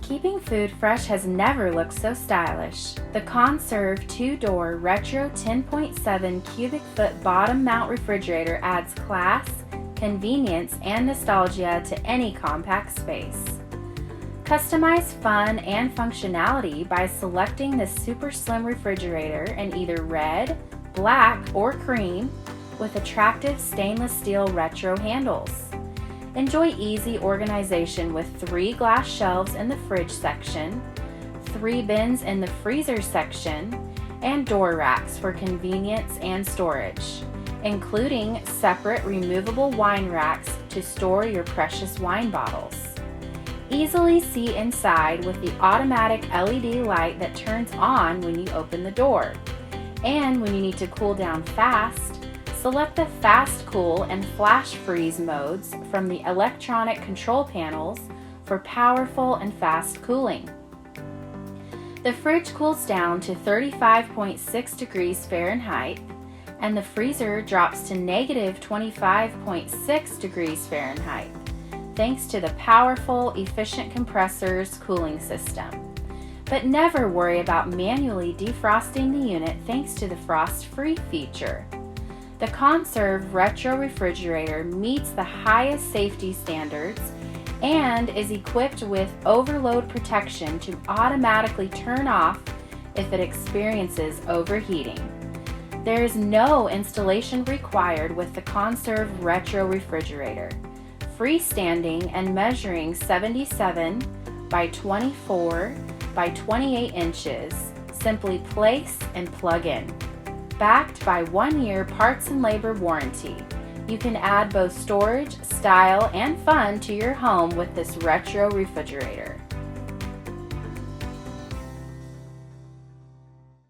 Keeping food fresh has never looked so stylish. The Conserv 2-door retro 10.7 cubic foot bottom mount refrigerator adds class, convenience, and nostalgia to any compact space. Customize fun and functionality by selecting the super slim refrigerator in either red, black, or cream with attractive stainless steel retro handles. Enjoy easy organization with 3 glass shelves in the fridge section, 3 bins in the freezer section, and door racks for convenience and storage, including separate removable wine racks to store your precious wine bottles. Easily see inside with the automatic LED light that turns on when you open the door. And when you need to cool down fast, select the Fast Cool and Flash Freeze modes from the electronic control panels for powerful and fast cooling. The fridge cools down to 35.6 degrees Fahrenheit, and the freezer drops to negative 25.6 degrees Fahrenheit, thanks to the powerful, efficient compressor's cooling system. But never worry about manually defrosting the unit thanks to the frost-free feature. The Conserv retro refrigerator meets the highest safety standards and is equipped with overload protection to automatically turn off if it experiences overheating. There is no installation required with the Conserv retro refrigerator. Freestanding and measuring 77 by 24 by 28 inches, simply place and plug in. Backed by 1-year parts and labor warranty, you can add both storage, style, and fun to your home with this retro refrigerator.